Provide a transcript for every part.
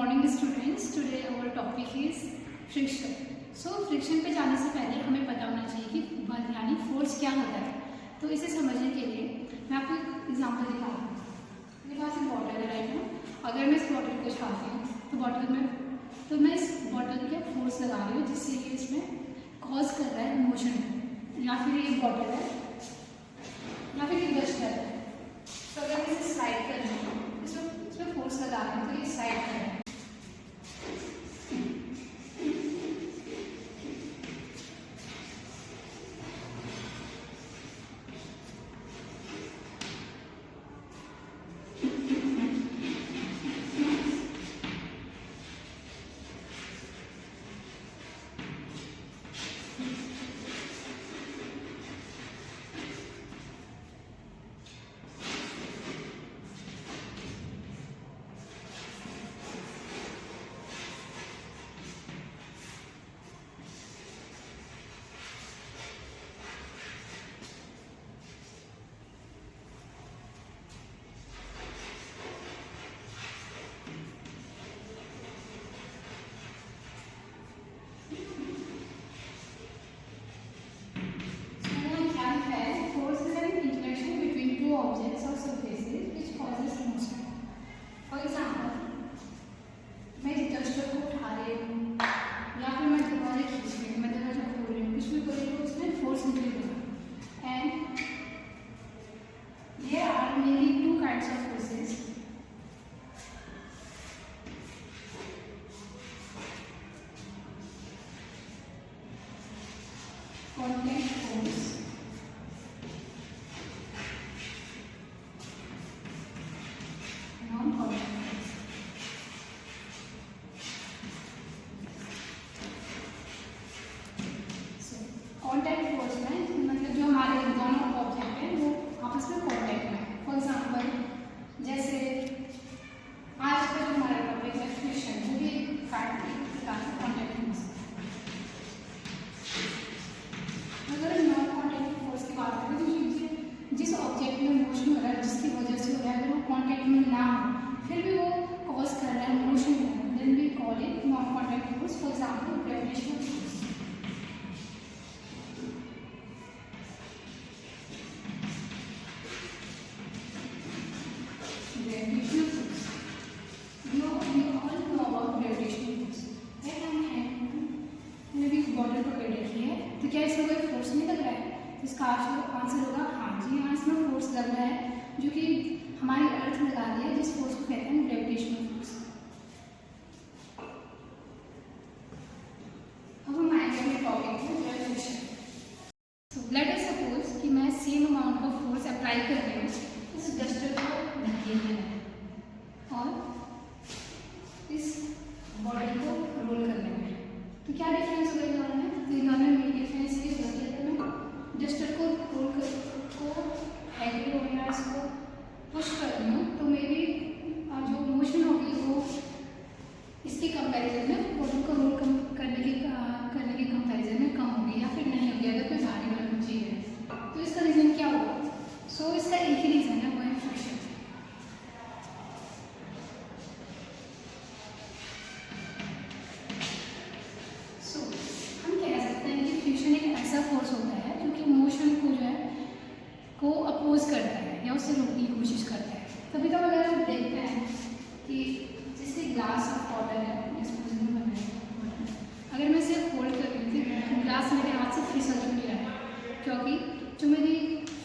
Morning students, today our topic is friction. So friction पे जाने से पहले हमें पता होना चाहिए कि बल यानी फोर्स क्या होता है। तो इसे समझने के लिए मैं आपको एक एग्जांपल दिखा रहा हूँ। मेरे पास एक बॉटल है राइट ना। अगर मैं इस बॉटल को छाती हूँ तो मैं इस बॉटल पे फोर्स लगा रही हूँ जिससे कि इसमें कॉज कर रहा है मोशन, या फिर ये बॉटल है या फिर ये डस्टर है। तो अगर मैं इसे स्लाइड कर रही हूँ, इसमें फोर्स लगा रही हूँ तो ये स्लाइड कर रहा है। Objects or surfaces which causes motion. For example, मैं डस्टर को उठा रही हूँ या फिर मैं दरवाजे खींच रही हूँ, मैं दरवाजा खोल रही हूँ, कुछ भी कर रही हूँ, उसमें फोर्स निकलेगा। And there are mainly two kinds of forces. Contact force contact force में मतलब जो हमारे दोनों ऑब्जेक्ट हैं वो आपस में कॉन्टैक्ट में है। फॉर एग्जांपल जैसे आज का जो हमारा टॉपिक है फ्रिक्शन, वो भी प्रकार से कॉन्टैक्ट फोर्स है। अगर नॉन कॉन्टैक्ट फोर्स की बात करें तो जिस ऑब्जेक्ट में मोशन हो रहा है, जिसकी वजह से हो रहा है, अगर वो कॉन्टैक्ट में ना हो फिर भी वो कॉज कर रहा है motion, then we call it non contact force. For example gravitational force. Gravitational force. We all know about gravitational force. Right? हमने भी बॉटल पकड़ रखी है, तो क्या इसमें कोई फोर्स नहीं लग रहा है? इसका आंसर होगा हाँ जी, यहाँ इसमें फोर्स लग रहा है जो कि हमारी अर्थ लगा रही है, जिस फोर्स को कहते हैं ग्रेविटेशनल फोर्स। अब हम आएंगे अपने टॉपिक में gravitation. So let us suppose कि मैं same amount of force apply कर रही हूँ इस डस्टर को धकेलने में और इस बॉडी को रोल करने में। तो क्या डिफरेंस होगा दोनों में? तो दोनों में डिफरेंस ये होगा कि अगर मैं डस्टर को रोल कर हैंडल हो या इसको पुश कर रही हूँ तो मेरी जो मोशन होगी वो इसके कंपैरिजन में बॉडी को रोल करने के कंपैरिजन में कम होगी या फिर नहीं होगी अगर कोई भारी वाली चीज़ है। तो इसका रीज़न क्या होगा? सो इसका एक ही रीज़न है, वो है फ्रिक्शन। सो हम कह सकते हैं कि फ्रिक्शन एक ऐसा फोर्स होता है जो कि मोशन को जो है को अपोज करता है या उसे रोकने की कोशिश करता है। कभी कभी अगर हम देखते हैं कि जैसे ग्लास ऑफ वाटर है, डिस्पोजेबल बना है, अगर मैं इसे होल्ड कर रही थी, ग्लास मेरे हाथ से फिसल क्यों नहीं रहा है? क्योंकि जो मेरी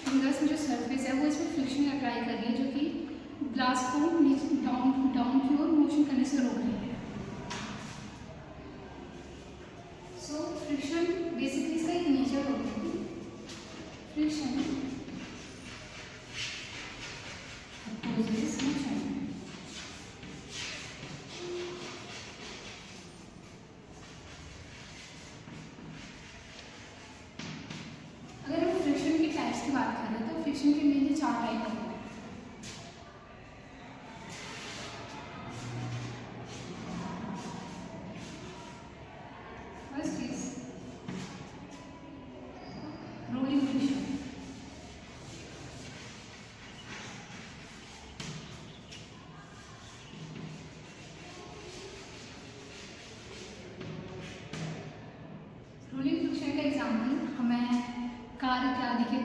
फिंगर्स में जो सरफेस है वो इसमें फ्रिक्शन अप्लाई कर रही है जो कि ग्लास को नीचे डाउन की ओर मोशन करने से रोक रही है। सो फ्रिक्शन बेसिकली इसका एक नेचर होता है। Friction opposes motion. अगर हम फ्रिक्शन के टाइप्स की बात करें तो फ्रिक्शन के मेनली 4 टाइप होते हैं।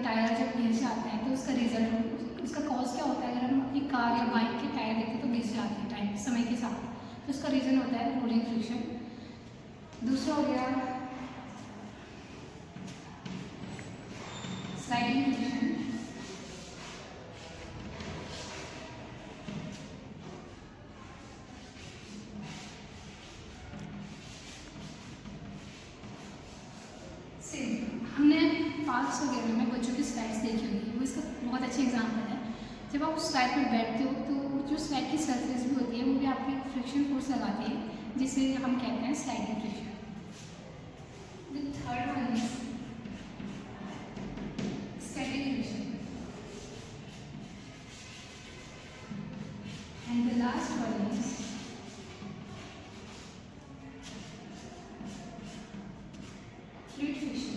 टायर जब घिस जाते हैं तो उसका रिजल्ट, उसका कॉज क्या होता है? अगर हम अपनी कार या बाइक के टायर देखते हैं तो घिस जाते हैं टाइम समय के साथ, तो उसका रीज़न होता है रोलिंग फ्रिक्शन। दूसरा हो गया स्लाइडिंग फ्रिक्शन। हमने पास वगैरह में बच्चों की स्लाइड्स देखी होगी, वो इसका बहुत अच्छा एग्जाम्पल है। जब आप उस स्लाइड पर बैठते हो तो जो स्लाइड की सरफेस भी होती है वो भी आपकी फ्रिक्शन फोर्स लगाती है, जिसे हम कहते हैं sliding friction. The third one is static friction and the last one is fluid friction.